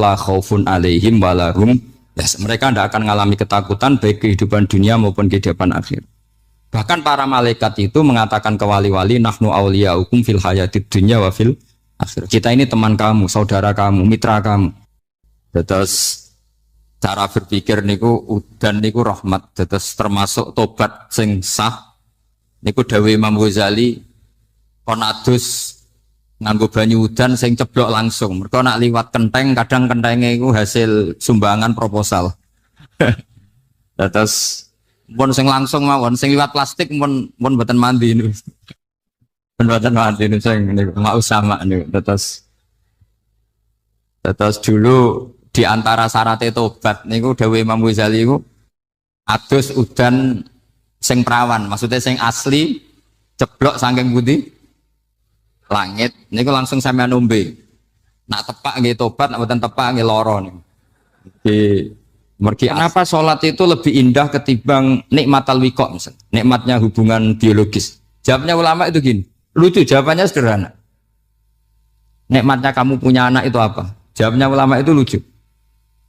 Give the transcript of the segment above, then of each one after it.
la khaufun alaihim walahum mereka tidak akan mengalami ketakutan baik kehidupan dunia maupun kehidupan akhir. Bahkan para malaikat itu mengatakan ke wali-wali nahnu auliyaukum fil hayatid dunya wa fil akhir. Kita ini teman kamu, saudara kamu, mitra kamu. Terus cara berpikir niku udan niku rahmat. Terus termasuk tobat sing sah niku dawuh Imam Ghazali kon adus nganggo banyu udan sing ceblok langsung. Mergo nak liwat kenteng kadang kentenge iku hasil sumbangan proposal. Terus pun sing langsung mawon, sing liwat plastik pun mboten mandi niku. Mboten mandi niku sing niku mau sama niku. Terus dulu di antara syarat tobat niku dawuh Imam Ghazali niku adus udan sing prawan, maksudnya sing asli ceblok saking putih langit niku langsung sampean ombe. Nak tepak nggih tobat, nak mboten tepak nggih lara niku. Kenapa sholat itu lebih indah ketimbang nikmatal wiqo misalnya, nikmatnya hubungan biologis? Jawabnya ulama itu gini, lucu jawabannya sederhana. Nikmatnya kamu punya anak itu apa? Jawabnya ulama itu lucu.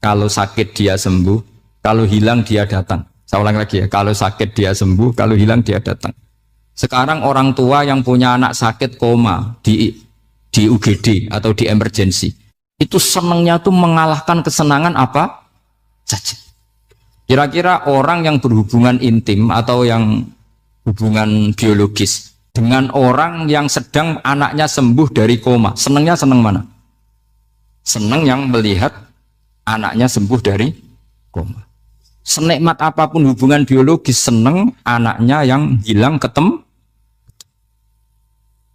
Kalau sakit dia sembuh, kalau hilang dia datang. Saya ulang lagi ya, kalau sakit dia sembuh, kalau hilang dia datang. Sekarang orang tua yang punya anak sakit koma di UGD atau di emergency, itu senangnya tuh mengalahkan kesenangan apa saja. Kira-kira orang yang berhubungan intim atau yang hubungan biologis dengan orang yang sedang anaknya sembuh dari koma, senangnya senang mana? Senang yang melihat anaknya sembuh dari koma. Senikmat apapun hubungan biologis, senang anaknya yang hilang ketemu.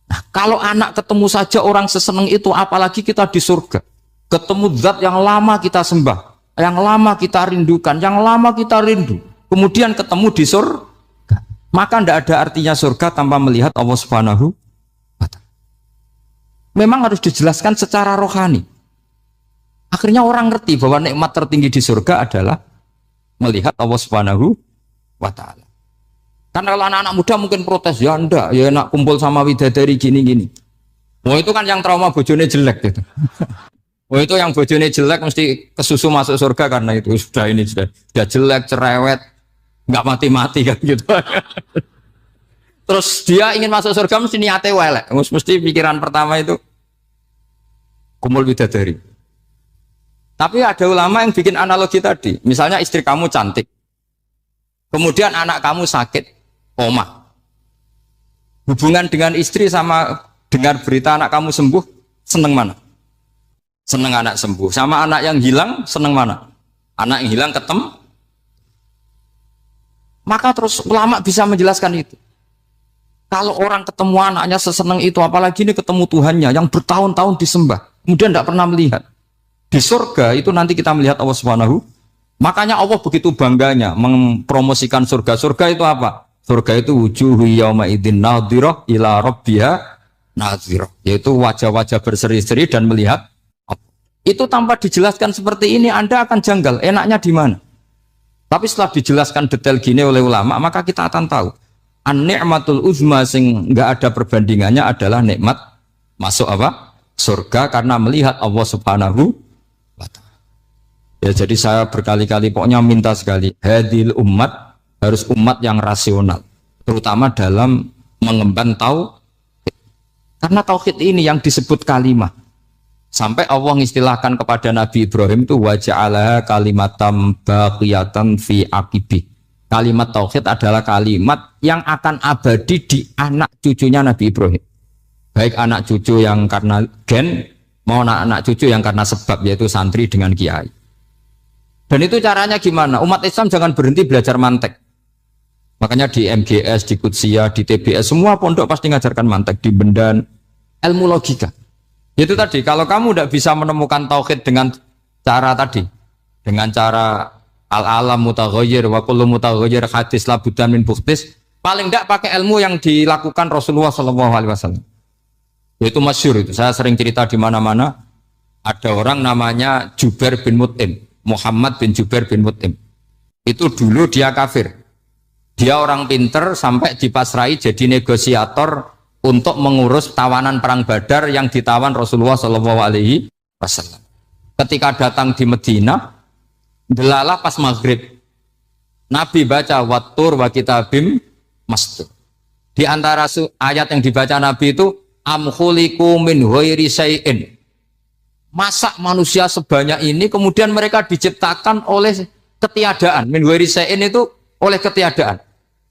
Nah, kalau anak ketemu saja orang seseneng itu, apalagi kita di surga. Ketemu zat yang lama kita sembah, yang lama kita rindukan, yang lama kita rindu. Kemudian ketemu di surga. Maka tidak ada artinya surga tanpa melihat Allah Subhanahu wa ta'ala. Memang harus dijelaskan secara rohani. Akhirnya orang ngerti bahwa nikmat tertinggi di surga adalah melihat Allah Subhanahu wa ta'ala. Karena kalau anak-anak muda mungkin protes, ya enggak, ya enak kumpul sama widadari gini-gini. Wah itu kan yang trauma bojone jelek gitu. Wah itu yang bojone jelek mesti kesusu masuk surga karena itu sudah jelek, cerewet, nggak mati-mati kan gitu. Terus dia ingin masuk surga mesti niate welek. Mesti pikiran pertama itu kumpul widadari. Tapi ada ulama yang bikin analogi tadi. Misalnya istri kamu cantik. Kemudian anak kamu sakit, koma. Hubungan dengan istri sama dengar berita anak kamu sembuh, seneng mana? Seneng anak sembuh. Sama anak yang hilang, seneng mana? Anak yang hilang ketemu. Maka terus ulama bisa menjelaskan itu. Kalau orang ketemu anaknya seseneng itu, apalagi ini ketemu Tuhannya yang bertahun-tahun disembah, kemudian tidak pernah melihat. Di surga itu nanti kita melihat Allah Subhanahu. Makanya Allah begitu bangganya mempromosikan surga. Surga itu apa? Surga itu wujuhu yauma idzin nadhirah ila rabbiha nadhirah, yaitu wajah-wajah berseri-seri dan melihat. Itu tanpa dijelaskan seperti ini Anda akan janggal, enaknya di mana? Tapi setelah dijelaskan detail gini oleh ulama, maka kita akan tahu an-ni'matul uzma sing enggak ada perbandingannya adalah nikmat masuk apa? Surga karena melihat Allah Subhanahu. Ya jadi saya berkali-kali pokoknya minta sekali hadil umat harus umat yang rasional, terutama dalam mengemban tauhid. Karena tauhid ini yang disebut kalimah. Sampai Allah mengistilahkan kepada Nabi Ibrahim itu waja'alaha kalimatam baqiyatan fi aqibi. Kalimat tauhid adalah kalimat yang akan abadi di anak cucunya Nabi Ibrahim. Baik anak cucu yang karena gen mau anak cucu yang karena sebab, yaitu santri dengan kiai. Dan itu caranya gimana? Umat Islam jangan berhenti belajar mantek. Makanya di MGS, di Qudsiah, di TBS, semua pondok pasti ngajarkan mantek, di Bendan, ilmu logika. Itu tadi, kalau kamu tidak bisa menemukan tauhid dengan cara tadi, dengan cara al-alam mutaghayyir wa kullu mutaghayyir hadis la buddan min bukhtis, paling tidak pakai ilmu yang dilakukan Rasulullah SAW. Yaitu masyhur itu. Saya sering cerita di mana-mana. Ada orang namanya Jubair bin Mut'im. Muhammad bin Jubair bin Mut'im. Itu dulu dia kafir. Dia orang pinter sampai dipasrai jadi negosiator untuk mengurus tawanan perang Badar yang ditawan Rasulullah SAW. ketika datang di Medina, delalah pas maghrib, Nabi baca wattur wa kitabim mastur. Di antara ayat yang dibaca Nabi itu am khuliqu min ghairi syai'in. Masa manusia sebanyak ini kemudian mereka diciptakan oleh ketiadaan. Min ghairi syai'in itu oleh ketiadaan.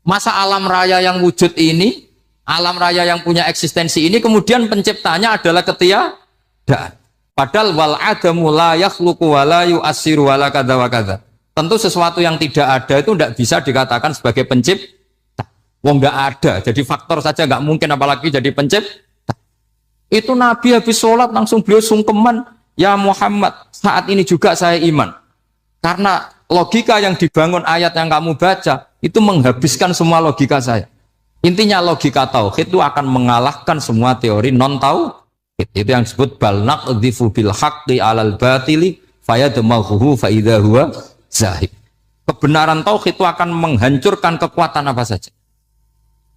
Masa alam raya yang wujud ini, alam raya yang punya eksistensi ini kemudian penciptanya adalah ketiadaan. Padahal wal adamu la yakhluqu wa la yu'assiru wa la kadza wa kadza. Tentu sesuatu yang tidak ada itu tidak bisa dikatakan sebagai pencipta. Wong nggak ada, jadi faktor saja nggak mungkin apalagi jadi pencipta. Itu Nabi habis sholat langsung beliau sungkeman, ya Muhammad, saat ini juga saya iman. Karena logika yang dibangun ayat yang kamu baca itu menghabiskan semua logika saya. Intinya logika tauhid itu akan mengalahkan semua teori non tauhid. Itu yang disebut bal naqdhifu bil haqqi 'alal batili fayadmaghuhu fa idza huwa zahib. Kebenaran tauhid itu akan menghancurkan kekuatan apa saja.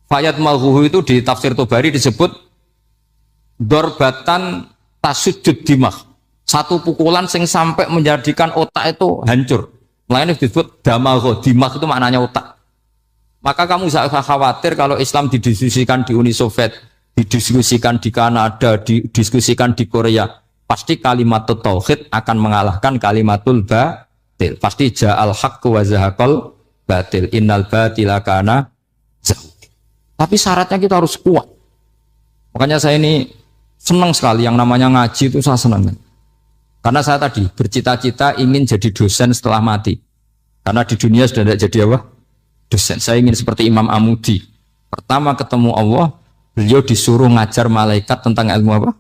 Fayadmaghuhu itu di tafsir Tobari disebut dorbatan tasujud dimah. Satu pukulan sing sampai menjadikan otak itu hancur. Lainnya disebut damagho, dimah itu maknanya otak. Maka kamu jangan khawatir kalau Islam didiskusikan di Uni Soviet, didiskusikan di Kanada, didiskusikan di Korea, pasti kalimat tauhid akan mengalahkan kalimatul batil. Pasti ja'al haqqu wa zahaqal batil, innal batila kana zahuq. Tapi syaratnya kita harus kuat. Makanya saya ini senang sekali yang namanya ngaji itu saya senang. Karena saya tadi bercita-cita ingin jadi dosen setelah mati. Karena di dunia sudah tidak jadi apa? Dosen. Saya ingin seperti Imam Amudi. Pertama ketemu Allah, beliau disuruh ngajar malaikat tentang ilmu apa?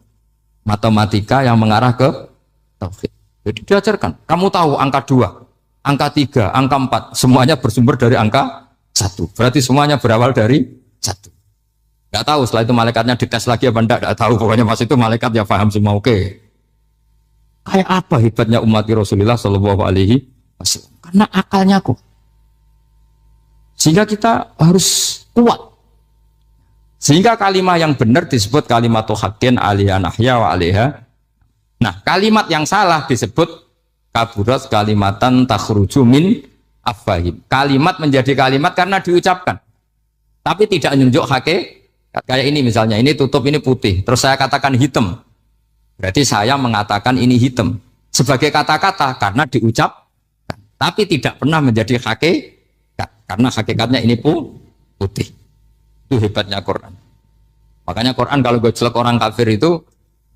Matematika yang mengarah ke tauhid. Jadi diajarkan. Kamu tahu angka 2, angka 3, angka 4, semuanya bersumber dari angka 1. Berarti semuanya berawal dari 1. Nggak tahu setelah itu malaikatnya dites lagi apa enggak tahu. Pokoknya pas itu malaikat ya paham semua. Oke. Kayak apa hebatnya umat Rasulullah Shallallahu Alaihi Wasallam? Karena akalnya kok. Sehingga kita harus kuat. Sehingga kalimat yang benar disebut kalimatul haqqin alaiha nahya wa alaiha. Nah, kalimat yang salah disebut kaburat kalimatan takhruju min afwahim. Kalimat menjadi kalimat karena diucapkan. Tapi tidak menunjuk hakikat. Kayak ini misalnya, ini tutup, ini putih. Terus saya katakan hitam. Berarti saya mengatakan ini hitam sebagai kata-kata karena diucapkan, tapi tidak pernah menjadi hakikat karena hakikatnya ini putih. Itu hebatnya Quran. Makanya Quran kalau gojlek orang kafir itu,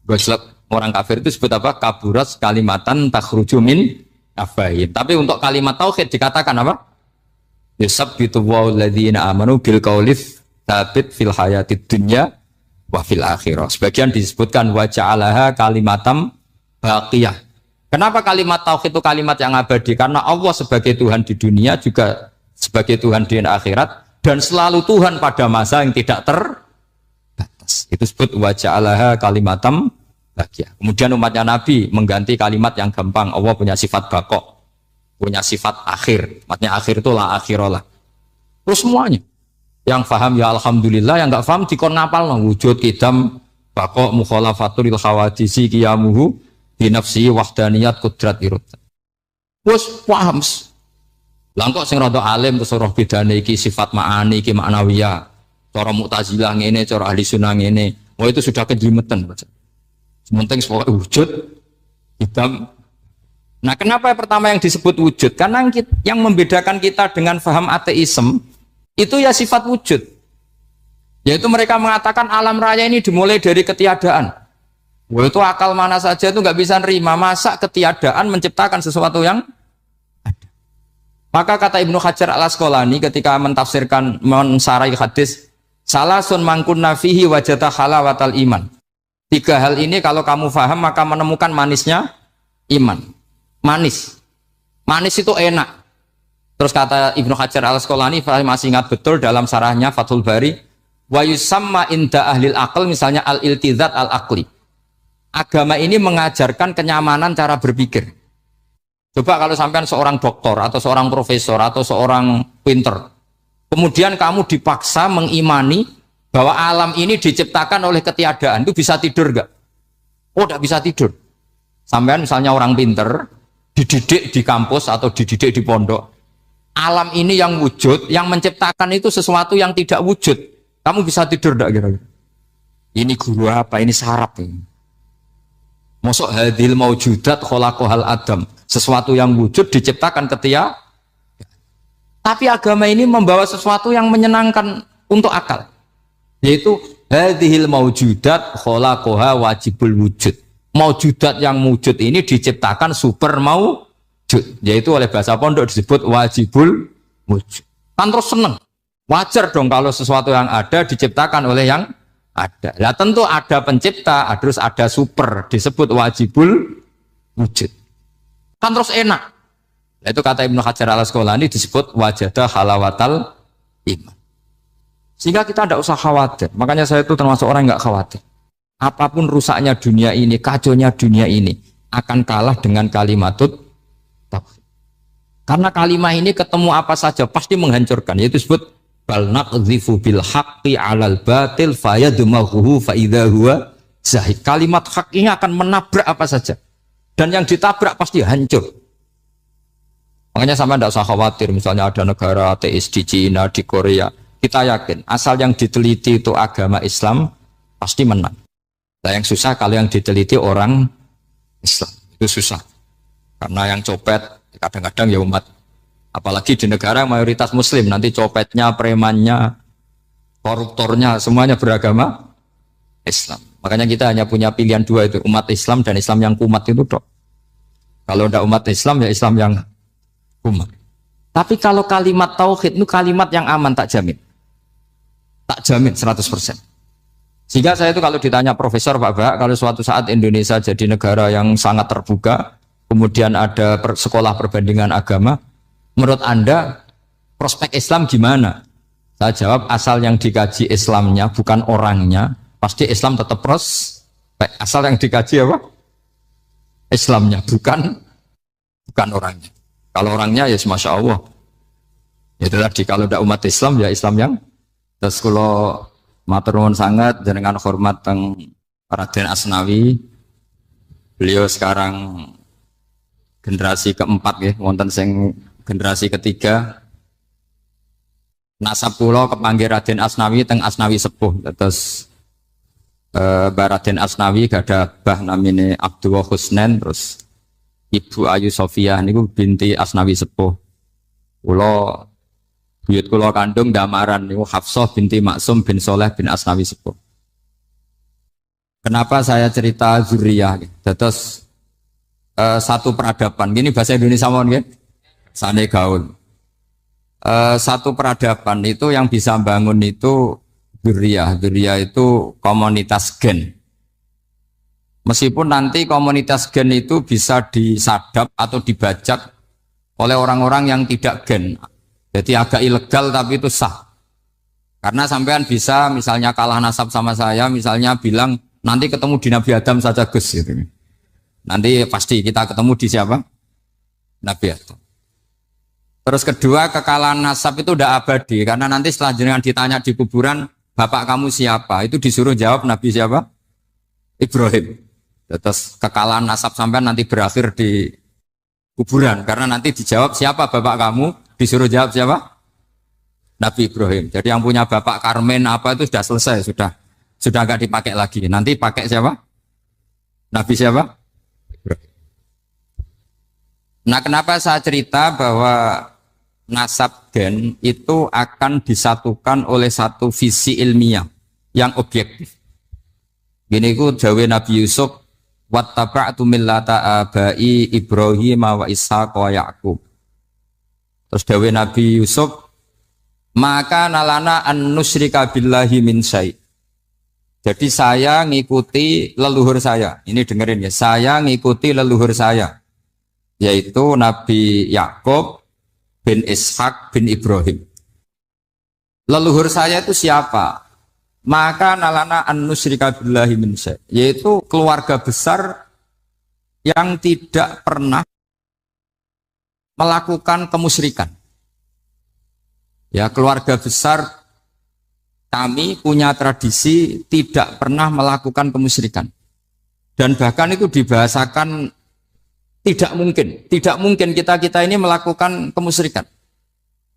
gojlek orang kafir itu sebut apa? Kaburas kalimatan takhruju min afwahim. Tapi untuk kalimat tauhid dikatakan apa? Yusabbitu walladzina amanu bil qaulif tsabit fil hayatid dunya wa fil akhirah. Sebagian disebutkan wa ja'alaha kalimatam baqiyah. Kenapa kalimat tauhid itu kalimat yang abadi? Karena Allah sebagai Tuhan di dunia juga sebagai Tuhan di akhirat dan selalu Tuhan pada masa yang tidak terbatas. Itu disebut wa ja'alaha kalimatam baqiyah. Kemudian umatnya Nabi mengganti kalimat yang gampang. Allah punya sifat baqa, punya sifat akhir. Maksudnya akhir itu la akhirah lah. Terus semuanya. Yang paham ya alhamdulillah, yang enggak paham dikon ngapal no. Wujud kidam baqa mukhalafatul khawadisi qiyamuhu bi nafsi wahdaniyat qudrat irad. Wes paham. Lah kok sing rada alim terus roh bedane iki sifat ma'ani iki maknawiyah. Cara Mu'tazilah ngene, cara ahli sunnah ngene. Wah itu sudah kejlimetan. Sementing wujud kidam. Nah, kenapa pertama yang disebut wujud? Karena yang membedakan kita dengan paham ateisme itu ya sifat wujud, yaitu mereka mengatakan alam raya ini dimulai dari ketiadaan. Wah itu akal mana saja itu nggak bisa nerima, masa ketiadaan menciptakan sesuatu yang ada. Maka kata Ibnu Hajar al Asqalani ketika mentafsirkan mensarai hadis salasun mangkunna fihi wajata halawatal iman. 3 hal ini kalau kamu paham maka menemukan manisnya iman. Manis itu enak. Terus kata Ibnu Hajar al-Asqalani, masih ingat betul dalam sarahnya Fathul Bari, wa yusamma inda ahlil aql, misalnya al-iltizat al-aqli. Agama ini mengajarkan kenyamanan cara berpikir. Coba kalau sampean seorang doktor atau seorang profesor atau seorang pinter, kemudian kamu dipaksa mengimani bahwa alam ini diciptakan oleh ketiadaan, itu bisa tidur enggak? Oh, enggak bisa tidur. Sampean misalnya orang pinter, dididik di kampus atau dididik di pondok, alam ini yang wujud, yang menciptakan itu sesuatu yang tidak wujud. Kamu bisa tidur enggak kira-kira? Ini guru apa? Ini sarap ini. Mosok hadil maujudat khalaqahal adam. Sesuatu yang wujud diciptakan ketika. Tapi agama ini membawa sesuatu yang menyenangkan untuk akal. Yaitu hadhil maujudat khalaqaha wajibul wujud. Maujudat yang wujud ini diciptakan super maujud, yaitu oleh bahasa pondok disebut wajibul wujud. Kan terus seneng. Wajar dong kalau sesuatu yang ada diciptakan oleh yang ada. Nah tentu ada pencipta, terus ada super, disebut wajibul wujud. Kan terus enak. Nah, itu kata Ibnu Hajar al-Asqalani disebut wajadah halawatal iman. Sehingga kita tidak usah khawatir. Makanya saya itu termasuk orang yang nggak khawatir. Apapun rusaknya dunia ini, kacaunya dunia ini akan kalah dengan kalimatut tauhid. Karena kalimat ini ketemu apa saja pasti menghancurkan. Yaitu disebut bal naqdhifu bil haqqi 'alal batil fayadmaghuhu fa idza huwa zahid. Kalimat hak ini akan menabrak apa saja. Dan yang ditabrak pasti hancur. Makanya sama tidak usah khawatir. Misalnya ada negara ateis di Cina, di Korea. Kita yakin asal yang diteliti itu agama Islam pasti menang. Nah, yang susah kalau yang diteliti orang Islam, itu susah. Karena yang copet kadang-kadang ya umat. Apalagi di negara mayoritas muslim, nanti copetnya, premannya, koruptornya, semuanya beragama Islam. Makanya kita hanya punya pilihan dua itu, umat Islam dan Islam yang kumat itu dok. Kalau tidak umat Islam, ya Islam yang kumat. Tapi kalau kalimat tauhid itu kalimat yang aman, tak jamin. Tak jamin 100%. Sehingga saya itu kalau ditanya profesor Pak Bak, kalau suatu saat Indonesia jadi negara yang sangat terbuka, kemudian ada sekolah perbandingan agama, menurut Anda prospek Islam gimana? Saya jawab asal yang dikaji Islamnya bukan orangnya, pasti Islam tetap prospek. Asal yang dikaji apa? Islamnya bukan orangnya. Kalau orangnya ya Masya Allah. Itu tadi kalau tidak umat Islam ya Islam yang terus kalau matur nuwun sangat jenengan hormat teng Raden Asnawi. Beliau sekarang generasi keempat ya, wonten sing generasi ketiga. Nasab kula kepanggih Raden Asnawi teng Asnawi sepuh. Terus Mbak Raden Asnawi gada bah namine Abdullah Husnen, terus Ibu Ayu Sofia niku binti Asnawi sepuh. Kula buyut kula kandung damaran niku Hafsah binti Maksum bin Soleh bin Asnawi sepuh. Kenapa saya cerita zuriyah? Terus satu peradaban. Gini bahasa Indonesia mohon nggih. Sane gaul. Satu peradaban itu yang bisa bangun itu zuriyah. Zuriyah itu komunitas gen. Meskipun nanti komunitas gen itu bisa disadap atau dibajak oleh orang-orang yang tidak gen. Jadi agak ilegal tapi itu sah. Karena sampean bisa misalnya kalah nasab sama saya, misalnya bilang nanti ketemu di Nabi Adam saja Gus gitu. Nanti pasti kita ketemu di siapa? Nabi Adam. Terus kedua, kekalahan nasab itu udah abadi karena nanti setelah jenengan ditanya di kuburan, bapak kamu siapa? Itu disuruh jawab Nabi siapa? Ibrahim. Terus kekalahan nasab sampean nanti berakhir di kuburan karena nanti dijawab siapa bapak kamu? Disuruh jawab siapa? Nabi Ibrahim. Jadi yang punya bapak Karmen apa itu sudah selesai, sudah nggak dipakai lagi. Nanti pakai siapa? Nabi siapa? Ibrahim. Nah, kenapa saya cerita bahwa nasab gen itu akan disatukan oleh satu visi ilmiah yang objektif. Gini ku dawe Nabi Yusuf, wattaba'tu millata abai Ibrahim wa Ishaq wa Yaqub. Terus dawe Nabi Yusuf, maka nalana an nusyrika billahi min syai'. Jadi saya ngikuti leluhur saya. Ini dengerin ya, saya ngikuti leluhur saya, yaitu Nabi Yakub bin Ishak bin Ibrahim. Leluhur saya itu siapa? Maka nalana an nusyrika billahi min syai', yaitu keluarga besar yang tidak pernah melakukan kemusyrikan. Ya, keluarga besar kami punya tradisi tidak pernah melakukan kemusyrikan. Dan bahkan itu dibahasakan tidak mungkin kita ini melakukan kemusyrikan.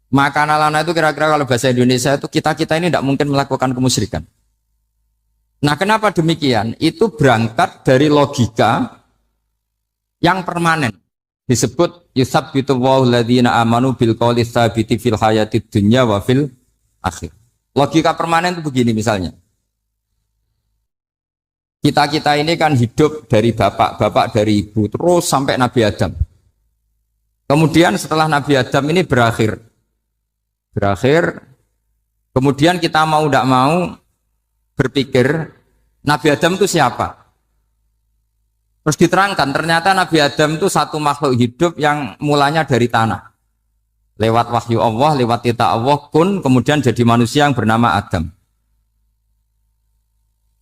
Maka lana itu kira-kira kalau bahasa Indonesia itu kita ini tidak mungkin melakukan kemusyrikan. Nah, kenapa demikian? Itu berangkat dari logika yang permanen. Disebut yusabbitu Allahu alladziina aamanu bil qouli tsabiti fil hayatid dunya wa fil akhir. Logika permanen itu begini misalnya. Kita ini kan hidup dari bapak dari ibu terus sampai Nabi Adam. Kemudian setelah Nabi Adam ini berakhir, kemudian kita mau tidak mau berpikir Nabi Adam itu siapa? Terus diterangkan ternyata Nabi Adam itu satu makhluk hidup yang mulanya dari tanah. Lewat wahyu Allah, lewat titah Allah kun, kemudian jadi manusia yang bernama Adam.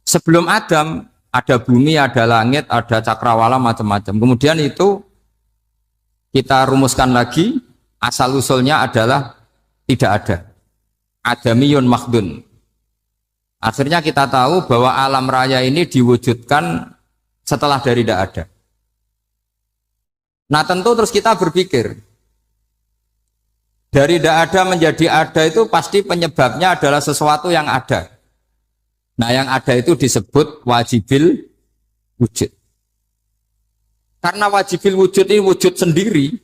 Sebelum Adam ada bumi, ada langit, ada cakrawala macam-macam. Kemudian itu kita rumuskan lagi, asal usulnya adalah tidak ada. Adamiyun makhdun. Akhirnya kita tahu bahwa alam raya ini diwujudkan setelah dari tidak ada. Nah tentu terus kita berpikir, dari tidak ada menjadi ada itu pasti penyebabnya adalah sesuatu yang ada. Nah yang ada itu disebut wajibil wujud. Karena wajibil wujud ini wujud sendiri,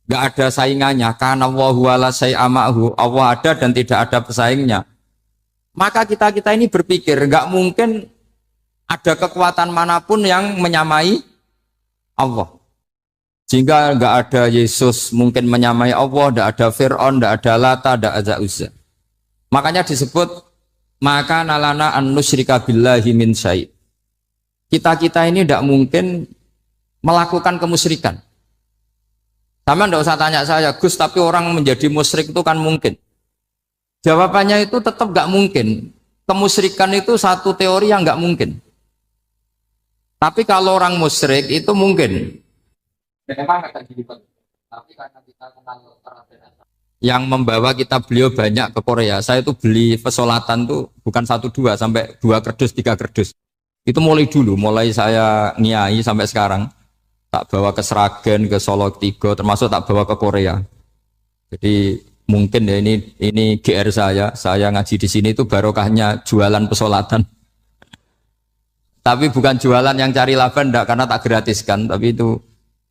nggak ada saingannya. Karena Allahu ala syai'amahu, Allah ada dan tidak ada pesaingnya. Maka kita ini berpikir nggak mungkin ada kekuatan manapun yang menyamai Allah. Sehingga nggak ada Yesus mungkin menyamai Allah, nggak ada Fir'aun, nggak ada Lata, nggak ada Uzza. Makanya disebut maka nalana an nusyrika billahi min syai'. Kita ini tidak mungkin melakukan kemusyrikan. Sama nggak usah tanya saya, Gus, tapi orang menjadi musyrik itu kan mungkin. Jawabannya itu tetap nggak mungkin. Kemusyrikan itu satu teori yang nggak mungkin. Tapi kalau orang musyrik itu mungkin. Tapi karena kita kenal yang membawa beliau banyak ke Korea. Saya itu beli pesolatan tuh bukan 1, 2 sampai 2 kerdus, 3 kerdus. Itu mulai saya ngiai sampai sekarang. Tak bawa ke Sragen, ke Solo 3, termasuk tak bawa ke Korea. Jadi mungkin ya ini GR saya ngaji di sini itu barokahnya jualan pesolatan. Tapi bukan jualan yang cari laba enggak, karena tak gratiskan, tapi itu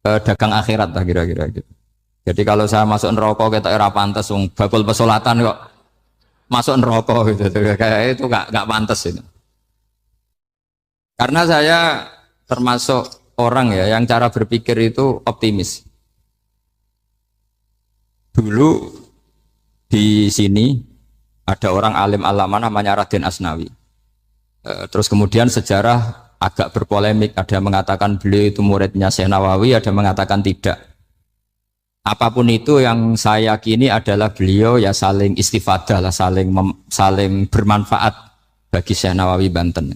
dagang akhirat lah kira-kira gitu. Jadi kalau saya masuk neraka kita era pantas bakul pesolatan kok masuk neraka gitu. Kayak itu enggak pantas itu. Karena saya termasuk orang ya yang cara berpikir itu optimis. Dulu di sini ada orang alim alama namanya Raden Asnawi. Terus kemudian sejarah agak berpolemik, ada yang mengatakan beliau itu muridnya Syekh Nawawi, ada yang mengatakan tidak. Apapun itu yang saya yakini adalah beliau ya saling istifadah lah, saling bermanfaat bagi Syekh Nawawi Banten.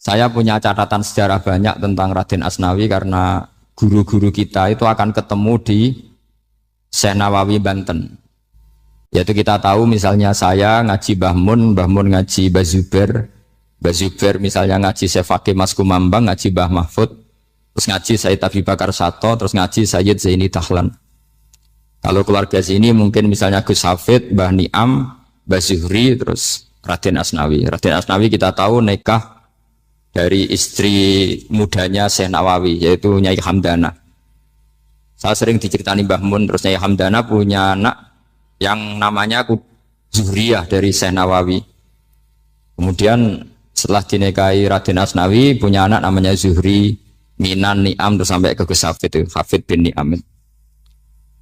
Saya punya catatan sejarah banyak tentang Raden Asnawi karena guru-guru kita itu akan ketemu di Syekh Nawawi Banten. Yaitu kita tahu misalnya saya ngaji Mbah Mun ngaji Mbah Zubair misalnya ngaji Syekh Fakih Mas Kumambang, ngaji Mbah Mahfud, terus ngaji Sayyid Abi Bakar Sato, terus ngaji Sayyid Zaini Dahlan. Kalau keluarga sini mungkin misalnya Gus Hafid, Mbah Niam, Mbah Zuhri, terus Raden Asnawi. Raden Asnawi kita tahu nikah dari istri mudanya Syekh Nawawi, yaitu Nyai Hamdana. Saya sering diceritani Mbah Mun, terus Nyai Hamdana punya anak yang namanya Zuhriyah dari Syekh Nawawi. Kemudian setelah dinikahi Raden Asnawi punya anak namanya Zuhri, Minan, Ni'am, terus sampai ke Gus Hafid itu, Hafid bin Ni'am.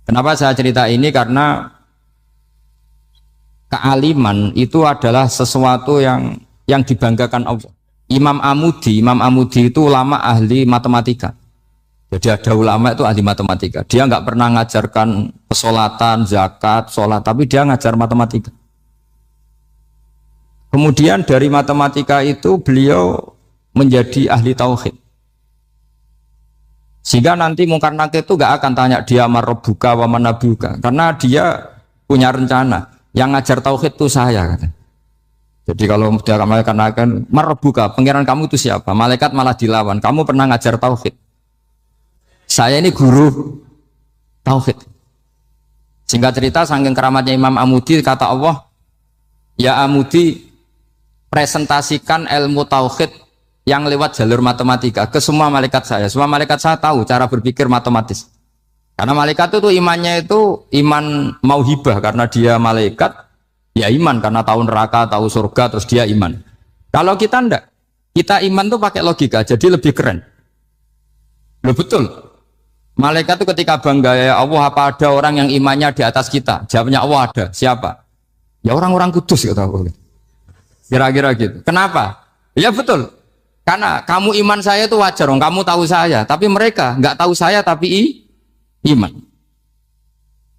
Kenapa saya cerita ini? Karena kealiman itu adalah sesuatu yang dibanggakan Allah. Imam Amudi itu ulama ahli matematika. Jadi ada ulama itu ahli matematika. Dia nggak pernah ngajarkan pesolatan, zakat, sholat, tapi dia ngajar matematika. Kemudian dari matematika itu beliau menjadi ahli tauhid. Sehingga nanti Mungkar Nakir itu nggak akan tanya dia marrobuka wa manabuka, karena dia punya rencana. Yang ngajar tauhid itu saya, kata. Jadi kalau dia malaikat akan merebuka, pangeran kamu itu siapa? Malaikat malah dilawan. Kamu pernah ngajar tauhid? Saya ini guru tauhid. Singkat cerita, saking keramatnya Imam Amudi, kata Allah, ya Amudi, presentasikan ilmu tauhid yang lewat jalur matematika ke semua malaikat saya. Semua malaikat saya tahu cara berpikir matematis. Karena malaikat itu imannya itu iman mauhibah, karena dia malaikat. Ya iman karena tahu neraka, tahu surga, terus dia iman. Kalau kita enggak, kita iman tuh pakai logika, jadi lebih keren. Loh betul. Malaikat itu ketika bangga, ya Allah, apa ada orang yang imannya di atas kita? Jawabnya Allah ada. Siapa? Ya orang-orang kudus kata Allah. Kira-kira gitu. Kenapa? Ya betul. Karena kamu iman saya itu wajar, kamu tahu saya, tapi mereka enggak tahu saya tapi iman.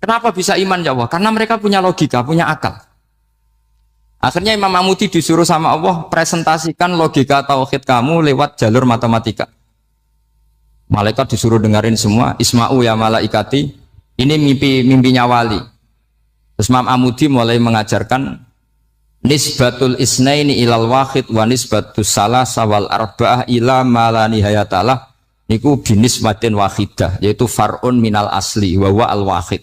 Kenapa bisa iman ya Allah? Karena mereka punya logika, punya akal. Akhirnya Imam Amudi disuruh sama Allah presentasikan logika tauhid kamu lewat jalur matematika. Malaikat disuruh dengerin semua, Isma'u ya malaikati, ini mimpinya wali. Terus Imam Amudi mulai mengajarkan nisbatul isnaini ilal wahid wa nisbatus salasa wal arba'ah ila ma la nihayatalah niku binisbatin wahidah, yaitu far'un minal asli wa wa al wahid.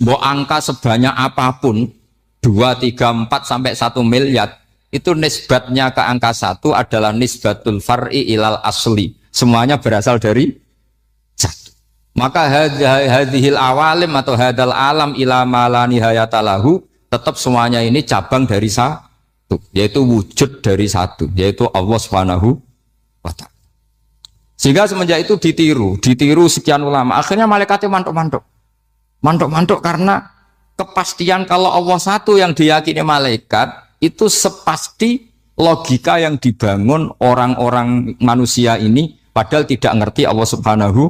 Mbok angka sebanyak apapun 2, 3, 4 sampai 1 miliar itu nisbatnya ke angka 1 adalah nisbatul far'i ilal asli. Semuanya berasal dari 1. Maka hadhil awalim atau hadal alam ila ma la nihayatalahu tetap semuanya ini cabang dari 1, yaitu wujud dari 1, yaitu Allah Subhanahu wa ta'ala. Sehingga semenjak itu ditiru sekian ulama. Akhirnya malaikatnya mantuk karena kepastian kalau Allah satu yang diyakini malaikat itu sepasti logika yang dibangun orang-orang manusia ini padahal tidak ngerti Allah Subhanahu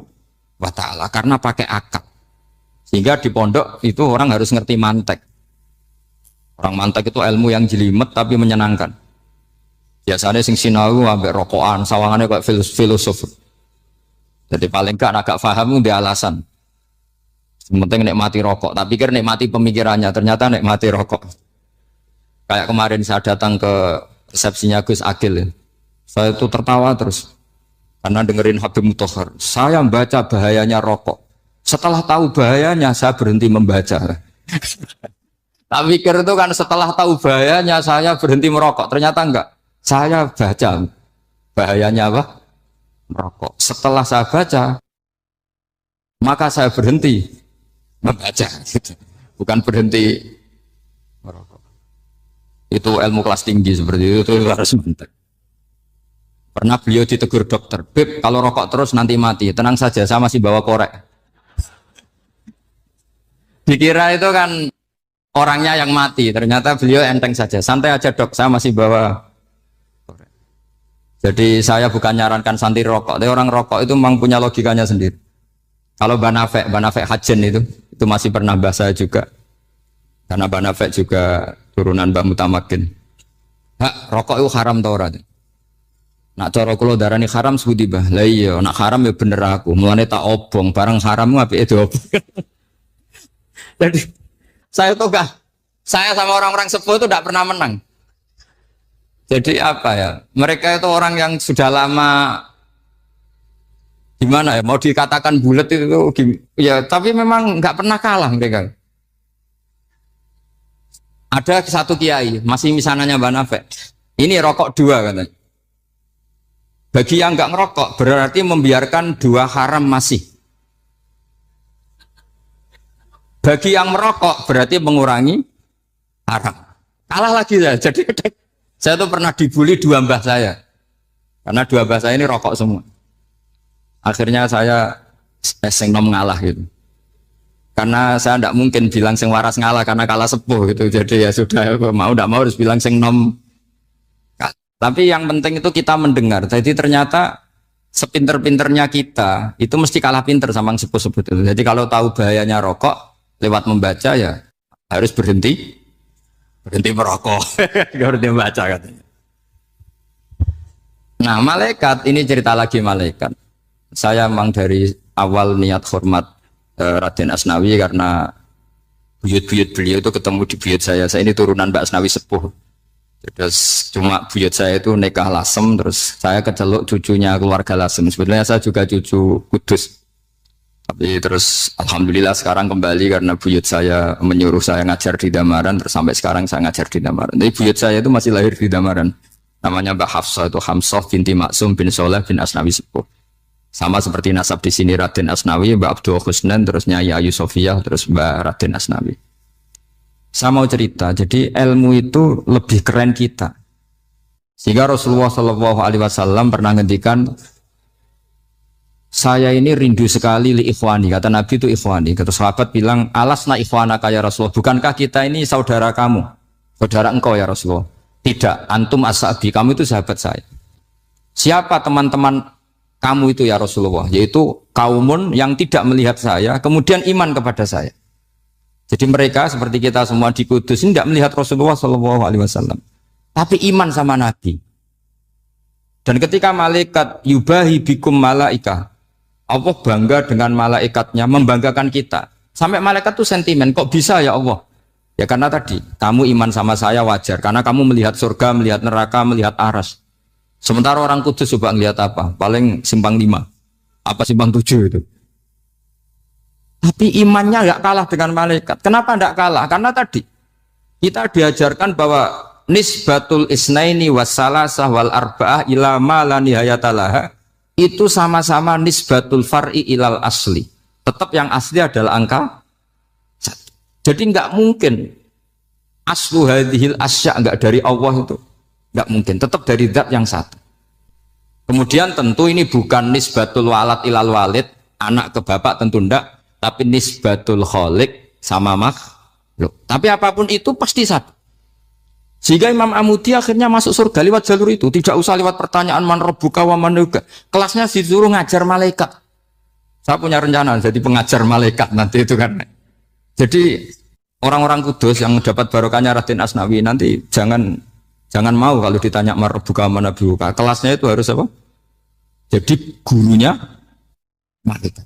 wa ta'ala karena pakai akal. Sehingga di pondok itu orang harus ngerti mantek. Orang mantek itu ilmu yang jelimet tapi menyenangkan. Biasanya sing sinau ambek rokokan, sawangannya kayak filosof. Jadi paling gak agak paham dia alasan. Penting nikmati rokok, tapi pikir nikmati pemikirannya, ternyata nikmati rokok. Kayak kemarin saya datang ke resepsinya Gus Agil, saya itu tertawa terus karena dengerin Habib Mutahar. Saya membaca bahayanya rokok. Setelah tahu bahayanya, saya berhenti membaca. Tak pikir itu kan setelah tahu bahayanya saya berhenti merokok. Ternyata enggak. Saya baca bahayanya apa? Merokok. Setelah saya baca, maka saya berhenti membaca, gitu. Bukan berhenti merokok. Itu ilmu kelas tinggi seperti itu harus mentek. Pernah beliau ditegur dokter, Beb, kalau rokok terus nanti mati. Tenang saja, saya masih bawa korek. Dikira itu kan orangnya yang mati, ternyata beliau enteng saja. Santai aja dok, saya masih bawa korek. Jadi saya bukan nyarankan santai rokok, tapi orang rokok itu memang punya logikanya sendiri. Kalau Banafek Hajen itu masih pernah bahas saya juga. Karena Banafek juga turunan Mbah Mutamakin. Hak, rokok itu haram tau ora? Nak cara kula darani haram sebuti bah. Lah iya, nak haram ya bener aku. Mulane tak obong, barang haram apike diobong. Jadi saya tuh saya sama orang-orang sepuh itu tidak pernah menang. Jadi apa ya? Mereka itu orang yang sudah lama gimana ya, mau dikatakan bulat itu ya, tapi memang nggak pernah kalah mereka. Ada satu kiai masih misananya Banafek, ini rokok 2 katanya. Bagi yang nggak ngerokok berarti membiarkan 2 haram masih. Bagi yang merokok berarti mengurangi haram. Kalah lagi ya. Jadi saya tuh pernah dibully 2 mbah saya karena 2 mbah saya ini rokok semua. Akhirnya saya sing nom ngalah gitu. Karena saya tidak mungkin bilang sing waras ngalah karena kalah sepuh gitu. Jadi ya sudah, mau tidak mau harus bilang sing nom. Tapi yang penting itu kita mendengar. Jadi ternyata sepinter-pinternya kita itu mesti kalah pinter sama yang sepuh-sepuh itu. Jadi kalau tahu bahayanya rokok lewat membaca ya harus berhenti merokok. Berhenti membaca katanya. Nah malaikat ini cerita lagi malaikat. Saya memang dari awal niat hormat Raden Asnawi karena buyut-buyut beliau itu ketemu di buyut saya. Saya ini turunan Mbak Asnawi sepuh. Terus cuma buyut saya itu nikah Lasem, terus saya keceluk cucunya keluarga Lasem. Sebenarnya saya juga cucu Kudus. Tapi terus alhamdulillah sekarang kembali karena buyut saya menyuruh saya ngajar di Damaran, terus sampai sekarang saya ngajar di Damaran. Jadi buyut saya itu masih lahir di Damaran. Namanya Mbak Hafsah, itu Hamsah binti Maksum bin Soleh bin Asnawi Sepuh. Sama seperti nasab di sini Raden Asnawi, Mbak Abdul Husnan, terus Nyai Ayu Sofiyah, terus Mbak Raden Asnawi. Saya mau cerita, jadi ilmu itu lebih keren kita. Sehingga Rasulullah Shallallahu Alaihi Wasallam pernah ngendikan, saya ini rindu sekali li ikhwani. Kata Nabi itu ikhwani. Kata sahabat bilang, alasna ikhwana kaya Rasulullah. Bukankah kita ini saudara kamu, saudara engkau ya Rasulullah? Tidak, antum ashabi, kamu itu sahabat saya. Siapa teman-teman kamu itu ya Rasulullah? Yaitu kaumun yang tidak melihat saya, kemudian iman kepada saya. Jadi mereka seperti kita semua di Kudus ini tidak melihat Rasulullah Shallallahu Alaihi Wasallam, tapi iman sama Nabi. Dan ketika malaikat yubahi bikum malaika, Allah bangga dengan malaikatnya, membanggakan kita. Sampai malaikat tuh sentimen, kok bisa ya Allah? Ya karena tadi kamu iman sama saya wajar, karena kamu melihat surga, melihat neraka, melihat aras. Sementara orang Kudus coba ngelihat apa? Paling simpang 5, apa simpang 7 itu. Tapi imannya nggak kalah dengan malaikat. Kenapa nggak kalah? Karena tadi kita diajarkan bahwa nisbatul isnaini wassalasah wal arba'ah ila ma la nihayatalaha itu sama-sama nisbatul far'i ilal asli. Tetap yang asli adalah angka 1. Jadi nggak mungkin aslu hadhil asya nggak dari Allah itu, nggak mungkin. Tetap dari zat yang 1. Kemudian tentu ini bukan nisbatul walad ilal walid, anak ke bapak tentu enggak. Tapi nisbatul khaliq sama makhluk. Tapi apapun itu pasti 1. Sehingga Imam Amudi akhirnya masuk surga lewat jalur itu. Tidak usah lewat pertanyaan man rabbuka wa man nuka. Kelasnya disuruh ngajar malaikat. Saya punya rencana jadi pengajar malaikat nanti itu kan. Jadi orang-orang Kudus yang dapat barokahnya Raden Asnawi nanti jangan mau kalau ditanya man rabbuka wa man nuka. Kelasnya itu harus apa? Jadi gurunya malaikat.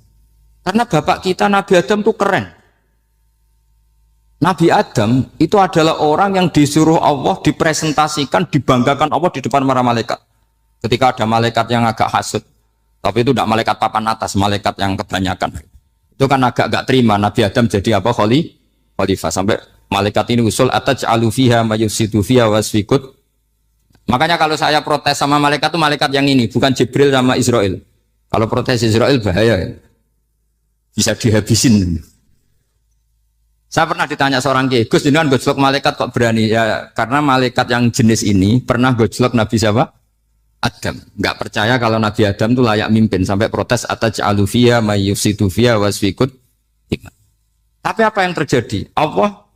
Karena bapak kita Nabi Adam itu keren. Nabi Adam itu adalah orang yang disuruh Allah dipresentasikan, dibanggakan Allah di depan para malaikat. Ketika ada malaikat yang agak hasut, tapi itu tidak malaikat papan atas, malaikat yang kebanyakan. Itu kan agak gak terima Nabi Adam jadi apa? Khalifah. Sampai malaikat ini usul ataj'alu fiha mayusidu fiha wasfikut. Makanya kalau saya protes sama malaikat itu malaikat yang ini, bukan Jibril sama Israel. Kalau protes Israel bahaya ya. Bisa dihabisin. Saya pernah ditanya seorang kiai, Gus jenengan gojlok malaikat kok berani? Ya karena malaikat yang jenis ini pernah gojlok Nabi siapa? Adam. Enggak percaya kalau Nabi Adam itu layak mimpin sampai protes ataj'alu fiha may yufsidu fiha wasfikut. Tapi apa yang terjadi? Allah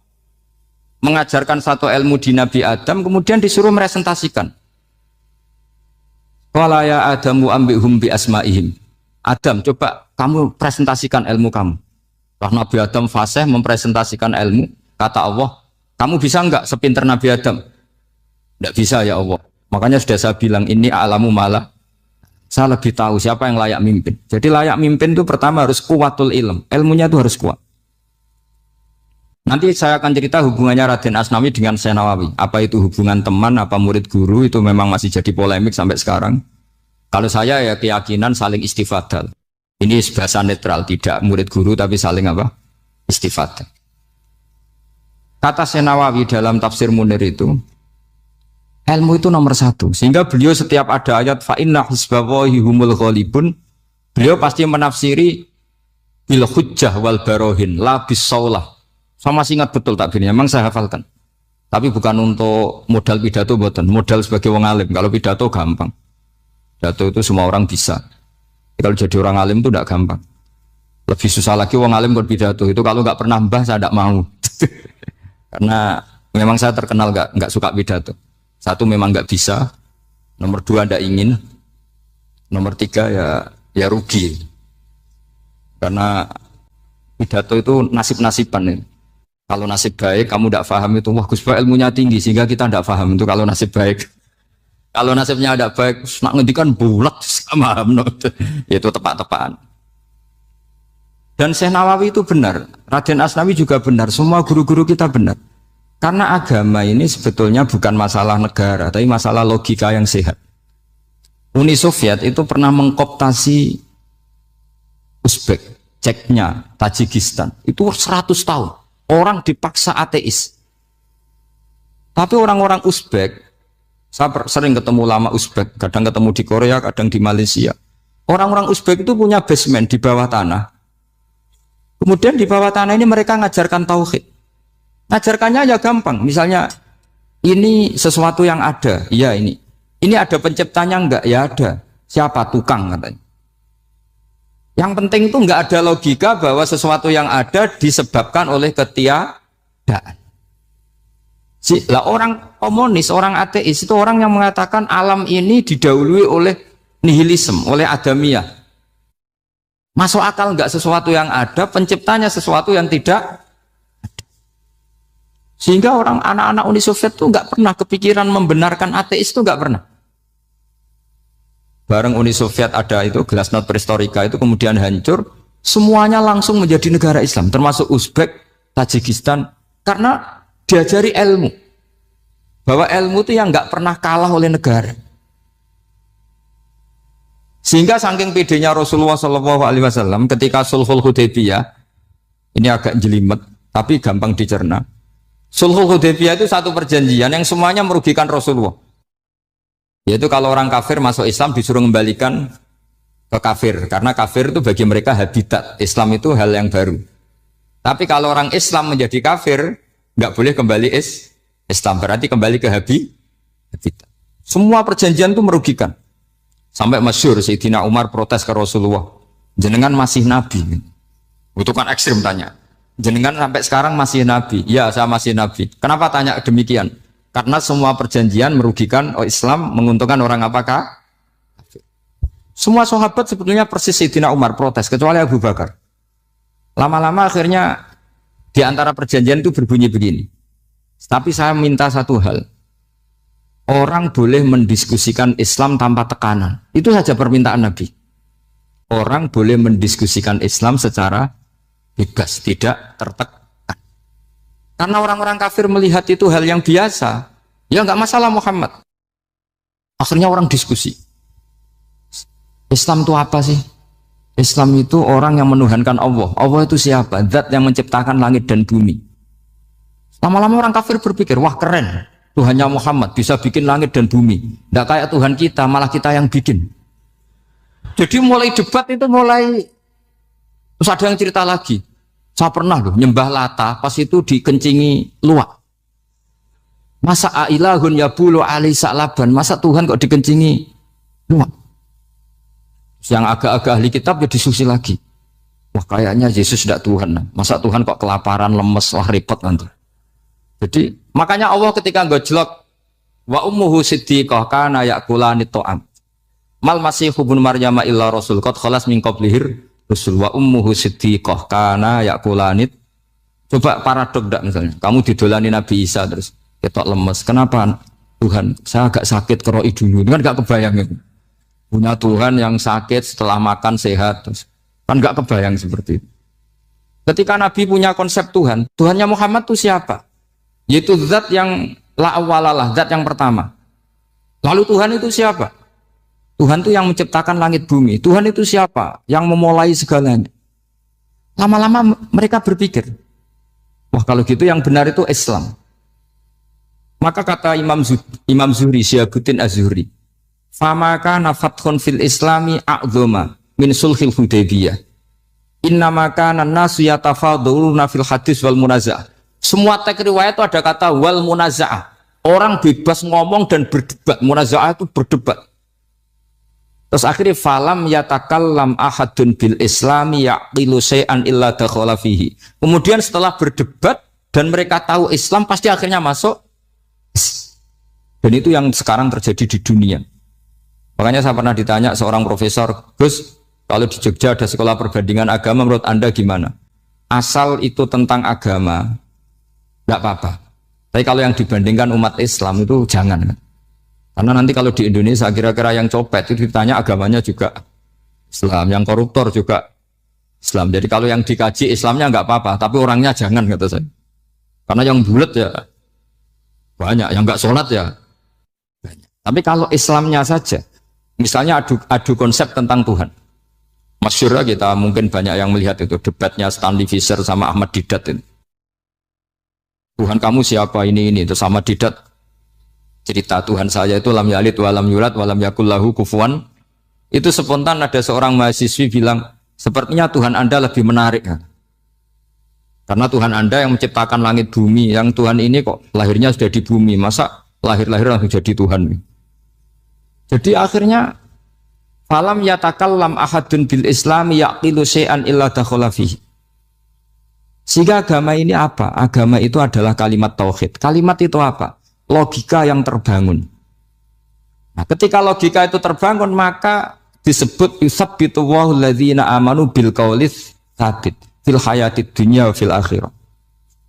mengajarkan satu ilmu di Nabi Adam kemudian disuruh meresentasikan. Qala ya Adamu ambihum bi asma'ihim. Adam, coba kamu presentasikan ilmu kamu. Lah Nabi Adam fasih mempresentasikan ilmu. Kata Allah, kamu bisa enggak sepinter Nabi Adam? Enggak bisa ya Allah. Makanya sudah saya bilang ini a'lamu malah. Saya lebih tahu siapa yang layak mimpin. Jadi layak mimpin itu pertama harus kuwatul ilm. Ilmunya itu harus kuat. Nanti saya akan cerita hubungannya Raden Asnawi dengan Syekh Nawawi. Apa itu hubungan teman, apa murid guru, itu memang masih jadi polemik sampai sekarang. Kalau saya ya keyakinan saling istifadah. Ini bahasa netral, tidak murid guru tapi saling apa? Istifadah. Kata Syekh Nawawi dalam tafsir Munir itu, ilmu itu nomor 1. Sehingga beliau setiap ada ayat fa inna hizballahi humul ghalibun, beliau pasti menafsiri bil hujjah wal barohin la bisaulah. Saya masih ingat betul takbirnya, memang saya hafalkan. Tapi bukan untuk modal pidato, bukan modal sebagai wong alim. Kalau pidato gampang. Pidato itu semua orang bisa. Kalau jadi orang alim itu tidak gampang. Lebih susah lagi wong alim berpidato. Itu kalau nggak pernah mbah saya tidak mau. Karena memang saya terkenal nggak suka pidato. 1 memang nggak bisa. Nomor 2 tidak ingin. Nomor 3 ya rugi. Karena pidato itu nasib-nasiban. Kalau nasib baik kamu tidak paham itu, wah Gus Ba ilmunya tinggi sehingga kita tidak paham itu kalau nasib baik. Kalau nasibnya ada baik, nak ngendikan bulat sama itu tepat-tepatan. Dan Syekh Nawawi itu benar, Raden Asnawi juga benar, semua guru-guru kita benar. Karena agama ini sebetulnya bukan masalah negara, tapi masalah logika yang sehat. Uni Soviet itu pernah mengkooptasi Uzbek, Ceknya, Tajikistan. Itu 100 tahun. Orang dipaksa ateis. Tapi orang-orang Uzbek, saya sering ketemu lama Uzbek, kadang ketemu di Korea, kadang di Malaysia. Orang-orang Uzbek itu punya basement di bawah tanah. Kemudian di bawah tanah ini mereka ngajarkan tauhid. Ngajarkannya ya gampang. Misalnya, ini sesuatu yang ada. Iya ini. Ini ada penciptanya enggak? Ya ada. Siapa? Tukang katanya. Yang penting itu enggak ada logika bahwa sesuatu yang ada disebabkan oleh ketiadaan. Lah orang komunis, orang ateis itu orang yang mengatakan alam ini didahului oleh nihilisme, oleh adamiyah. Masuk akal enggak sesuatu yang ada, penciptanya sesuatu yang tidak ada. Sehingga orang anak-anak Uni Soviet itu enggak pernah kepikiran membenarkan ateis, itu enggak pernah. Bareng Uni Soviet ada itu glasnost perestroika itu kemudian hancur, semuanya langsung menjadi negara Islam, termasuk Uzbek, Tajikistan, karena diajari ilmu. Bahwa ilmu itu yang enggak pernah kalah oleh negara. Sehingga saking pedenya Rasulullah SAW ketika Sulhul Hudaybiyah, ini agak jelimet, tapi gampang dicerna. Sulhul Hudaybiyah itu satu perjanjian yang semuanya merugikan Rasulullah. Yaitu kalau orang kafir masuk Islam disuruh kembalikan ke kafir, karena kafir itu bagi mereka habitat. Islam itu hal yang baru. Tapi kalau orang Islam menjadi kafir, nggak boleh kembali Islam, berarti kembali ke habitat. Semua perjanjian itu merugikan. Sampai masyhur Sayyidina Umar protes ke Rasulullah, jenengan masih nabi. Itu kan ekstrim tanya. Jenengan sampai sekarang masih nabi. Ya, saya masih nabi. Kenapa tanya demikian? Karena semua perjanjian merugikan Islam, menguntungkan orang apakah? Semua sahabat sebetulnya persis Sayyidina Umar protes, kecuali Abu Bakar. Lama-lama akhirnya di antara perjanjian itu berbunyi begini. Tapi saya minta satu hal. Orang boleh mendiskusikan Islam tanpa tekanan. Itu saja permintaan Nabi. Orang boleh mendiskusikan Islam secara bebas, tidak tertekan. Karena orang-orang kafir melihat itu hal yang biasa, ya nggak masalah Muhammad. Akhirnya orang diskusi. Islam itu apa sih? Islam itu orang yang menuhankan Allah. Allah itu siapa? Zat yang menciptakan langit dan bumi. Lama-lama orang kafir berpikir, wah keren, Tuhannya Muhammad bisa bikin langit dan bumi. Nggak kayak Tuhan kita, malah kita yang bikin. Jadi mulai debat itu mulai. Terus ada yang cerita lagi, saya pernah loh nyembah Lata, pas itu dikencingi luwak. Masa ailahun ya bulu ali sa'laban, masa Tuhan kok dikencingi luwak? Yang agak-agak ahli kitab ya diskusi lagi. Wah kayaknya Yesus tidak Tuhan, masa Tuhan kok kelaparan, lemes, wah repot nanti. Jadi makanya Allah ketika gojlok, wa ummuhu siddiqah kana ya'kulani ta'am. Mal masih hubun Maryam illa rasul qad khalas min qablihir Rasul wa ummuhu siddiqah kana yakulanit. Coba paradok enggak misalnya, kamu didolani Nabi Isa terus ketok lemes. Kenapa Tuhan? Saya agak sakit keroi dulu. Kan enggak kebayang itu. Punya Tuhan yang sakit setelah makan sehat terus. Kan enggak kebayang seperti itu. Ketika Nabi punya konsep Tuhan, Tuhannya Muhammad itu siapa? Yaitu zat yang la awalalah, zat yang pertama. Lalu Tuhan itu siapa? Tuhan itu yang menciptakan langit bumi. Tuhan itu siapa? Yang memulai segalanya. Lama-lama mereka berpikir, wah kalau gitu yang benar itu Islam. Maka kata Imam Zuhri, Syihabuddin Az-Zuhri, "Fama kana fathun fil Islami a'dzama min sulhil Hudaybiyah. Innama kana an-nasu yatafadhaluna fil hadis wal munaza'ah." Semua teks riwayat itu ada kata wal munaza'ah. Orang bebas ngomong dan berdebat. Munaza'ah itu berdebat. Terus akhirnya falam yatakallam ahadun bil islami yaqilu syai'an illa dakhala fihi. Kemudian setelah berdebat dan mereka tahu Islam pasti akhirnya masuk. Dan itu yang sekarang terjadi di dunia. Makanya saya pernah ditanya seorang profesor, Gus, kalau di Jogja ada sekolah perbandingan agama, menurut Anda gimana? Asal itu tentang agama, enggak apa-apa. Tapi kalau yang dibandingkan umat Islam itu jangan. Karena nanti kalau di Indonesia kira-kira yang copet itu ditanya agamanya juga Islam, yang koruptor juga Islam. Jadi kalau yang dikaji Islamnya nggak apa-apa, tapi orangnya jangan kata saya. Karena yang bulat ya Banyak yang nggak sholat ya banyak. Tapi kalau Islamnya saja, misalnya adu konsep tentang Tuhan. Masyhur kita mungkin banyak yang melihat itu debatnya Stanley Fischer sama Ahmad Didat itu. Tuhan kamu siapa ini itu sama Didat cerita Tuhan saya itu lam yalid walam yulad walam yakul lahu kufuwan. Itu spontan ada seorang mahasiswi bilang sepertinya Tuhan Anda lebih menarik kan? Karena Tuhan Anda yang menciptakan langit bumi, yang Tuhan ini kok lahirnya sudah di bumi, masa lahir-lahir langsung jadi Tuhan. Jadi akhirnya falam yatakallam ahadun bil islami yaqilu syai'an illa dakhala fihi. Sehingga agama ini apa? Agama itu adalah kalimat tauhid. Kalimat itu apa? Logika yang terbangun. Nah, ketika logika itu terbangun maka disebut yusabbitu Allahu alladzina amanu bil qaulis tsabit fil hayatid dunya wa fil akhirah.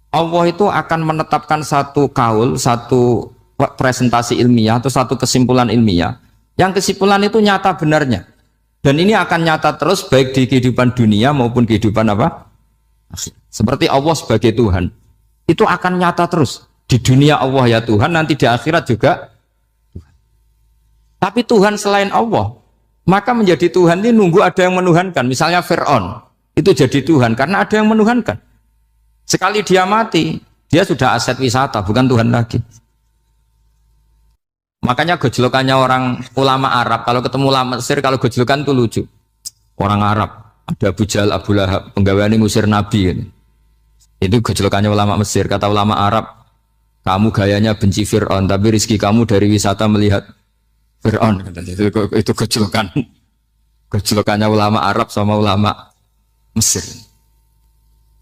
Allah itu akan menetapkan satu kaul, satu presentasi ilmiah atau satu kesimpulan ilmiah. Yang kesimpulan itu nyata benarnya. Dan ini akan nyata terus baik di kehidupan dunia maupun kehidupan apa? Seperti Allah sebagai Tuhan. Itu akan nyata terus. Di dunia Allah ya Tuhan, nanti di akhirat juga Tuhan. Tapi Tuhan selain Allah, maka menjadi Tuhan ini nunggu ada yang menuhankan. Misalnya Fir'aun, itu jadi Tuhan karena ada yang menuhankan. Sekali dia mati, dia sudah aset wisata, bukan Tuhan lagi. Makanya gejolokannya orang ulama Arab, kalau ketemu ulama Mesir, kalau gejolokan itu lucu. Orang Arab, ada Abu Jahal, Abu Lahab, penggaweane ngusir Nabi. Gitu. Itu gejolokannya ulama Mesir. Kata ulama Arab, kamu gayanya benci Fir'aun, tapi rizki kamu dari wisata melihat Fir'aun. Itu gejolokan. Gejolokannya ulama Arab sama ulama Mesir.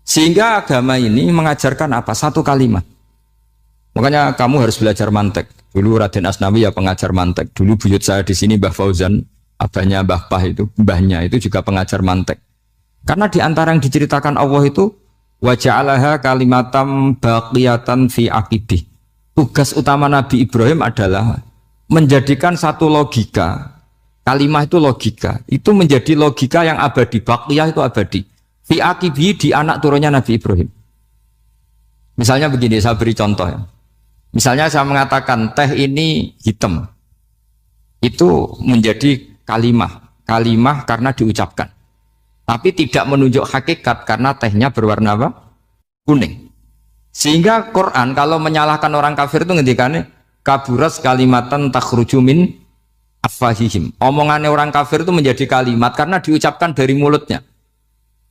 Sehingga agama ini mengajarkan apa? Satu kalimat. Makanya kamu harus belajar mantek. Dulu Raden Asnawi ya pengajar mantek. Dulu buyut saya di sini Mbah Fauzan, abahnya Mbah Pah itu, mbahnya itu juga pengajar mantek. Karena di antara yang diceritakan Allah itu wa ja'alaha kalimatam baqiyatan fi aqibih. Tugas utama Nabi Ibrahim adalah menjadikan satu logika. Kalimah itu logika. Itu menjadi logika yang abadi. Baqiyah itu abadi. Fi aqibih di anak turunnya Nabi Ibrahim. Misalnya begini, saya beri contoh ya. Misalnya saya mengatakan teh ini hitam, itu menjadi kalimah karena diucapkan, tapi tidak menunjuk hakikat karena tehnya berwarna apa? Kuning. Sehingga Quran kalau menyalahkan orang kafir itu ngendikannya kaburas kalimatan takhruju min afwahihim. Omongannya orang kafir itu menjadi kalimat karena diucapkan dari mulutnya.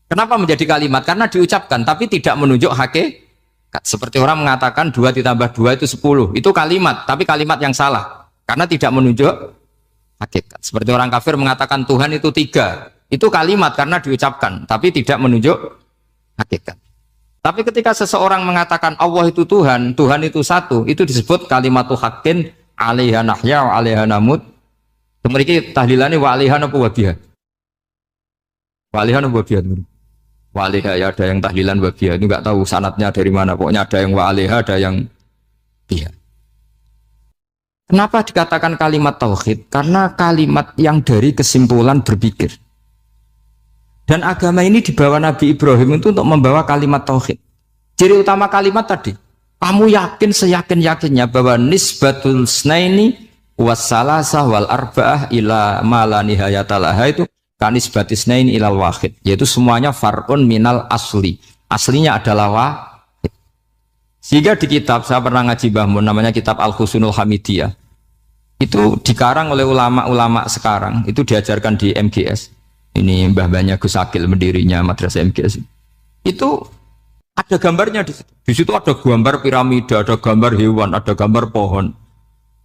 Kenapa menjadi kalimat? Karena diucapkan tapi tidak menunjuk hakikat. Seperti orang mengatakan 2 ditambah 2 itu 10. Itu kalimat, tapi kalimat yang salah. Karena tidak menunjuk hakikat. Seperti orang kafir mengatakan Tuhan itu 3. Itu kalimat karena diucapkan, tapi tidak menunjuk hakikat. Tapi ketika seseorang mengatakan Allah itu Tuhan, Tuhan itu satu, itu disebut kalimatu haqqin 'alaiha nahya wa 'alaiha namut. Memiliki tahlilannya wa 'alaiha apa wa biha. Wa 'alaiha apa wa biha. Wa'alaiha ya ada yang tahlilan wa biha, itu nggak tahu sanatnya dari mana, pokoknya ada yang wa'alaiha, ada yang biha. Kenapa dikatakan kalimat tauhid? Karena kalimat yang dari kesimpulan berpikir. Dan agama ini dibawa Nabi Ibrahim itu untuk membawa kalimat tauhid. Ciri utama kalimat tadi, kamu yakin seyakin-yakinnya bahwa nisbatul snaini wassalasah wal arba'ah ila ma la nihayatalaha itu kanis batisnain ilal wahid, yaitu semuanya far'un minal asli. Aslinya adalah wahid. Sehingga di kitab, saya pernah ngaji Mbah Mun, namanya kitab Al-Husunul Hamidiyah. Itu dikarang oleh ulama-ulama sekarang, itu diajarkan di MGS. Ini mbah-mbahnya Gus Akil, pendirinya madrasah MGS. Itu ada gambarnya di situ. Di situ ada gambar piramida, ada gambar hewan, ada gambar pohon.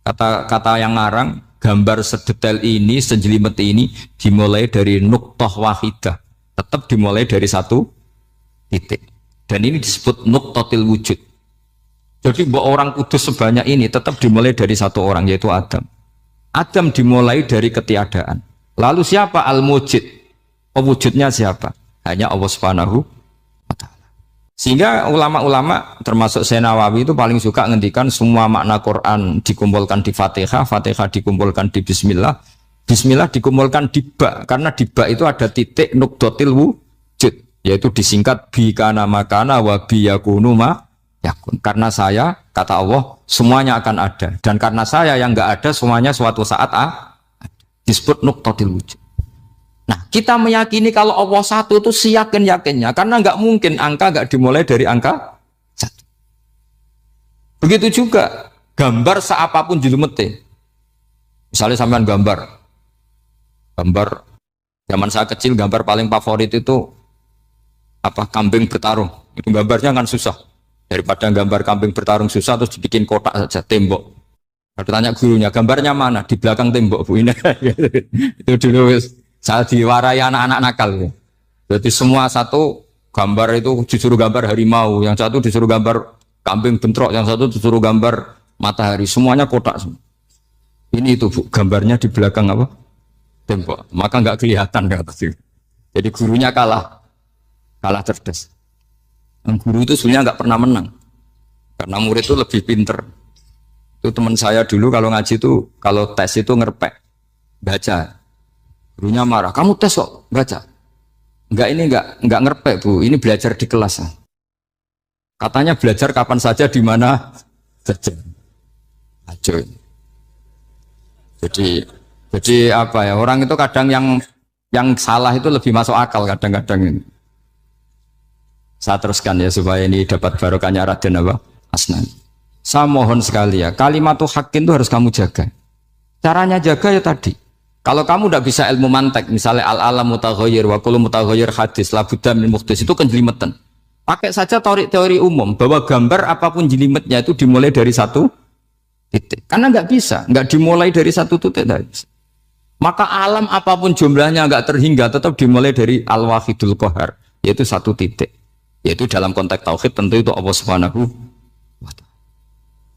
Kata yang ngarang, gambar sedetail ini, sejelimet ini dimulai dari nuktah wahidah, tetap dimulai dari satu titik. Dan ini disebut nuktatil wujud. Jadi orang kudus sebanyak ini tetap dimulai dari satu orang, yaitu Adam. Adam dimulai dari ketiadaan. Lalu siapa al-mujid? Wujudnya siapa? Hanya Allah Subhanahu wa ta'ala. Sehingga ulama-ulama termasuk Syekh Nawawi itu paling suka ngendikan semua makna Quran dikumpulkan di Fatihah, Fatihah dikumpulkan di Bismillah, Bismillah dikumpulkan di Ba, karena di Ba itu ada titik nukdotil wujud, yaitu disingkat bi kana makana wa bi yakunu ma yakun. Karena saya, kata Allah, semuanya akan ada. Dan karena saya yang nggak ada, semuanya suatu saat disebut nuqtatil wujud. Nah, kita meyakini kalau Allah satu itu seyakin-yakinnya, karena nggak mungkin angka nggak dimulai dari angka satu. Begitu juga gambar seapapun julumete. Misalnya sampean gambar zaman saya kecil, gambar paling favorit itu apa, kambing bertarung. Itu gambarnya kan susah. Daripada gambar kambing bertarung susah terus dibikin kotak saja, tembok. Kalau tanya gurunya, gambarnya mana? Di belakang tembok, Bu. Ini itu dulu saya diwarai anak-anak nakal. Jadi semua satu gambar itu disuruh gambar harimau, yang satu disuruh gambar kambing bentrok, yang satu disuruh gambar matahari, semuanya kotak semua. Ini itu, Bu, gambarnya di belakang apa? Tembok. Maka nggak kelihatan kata sih. Jadi gurunya kalah cerdas. Dan guru itu sebenarnya nggak pernah menang, karena murid itu lebih pinter. Itu teman saya dulu kalau ngaji itu, kalau tes itu ngerpek baca. Gurunya marah, kamu tes kok baca? Enggak ngerpek, Bu. Ini belajar di kelas. Katanya belajar kapan saja, di mana saja. Acuh. Jadi apa ya, orang itu kadang yang salah itu lebih masuk akal kadang-kadang ini. Saya teruskan ya supaya ini dapat barokahnya Raden apa? Asnan. Saya mohon sekali ya, kalimat haqqin itu harus kamu jaga. Caranya jaga ya tadi. Kalau kamu tidak bisa ilmu mantek, misalnya al-alam mutaghayyir wa kullu mutaghayyir hadis la budda min muhdits, itu kan jelimetan. Pakai saja teori umum bahwa gambar apapun jelimetnya itu dimulai dari satu titik. Karena nggak bisa, nggak dimulai dari satu titik. Maka alam apapun jumlahnya nggak terhingga, tetap dimulai dari al-wahidul qahar, yaitu satu titik. Yaitu dalam konteks tauhid tentu itu Allah Subhanahu wa ta'ala.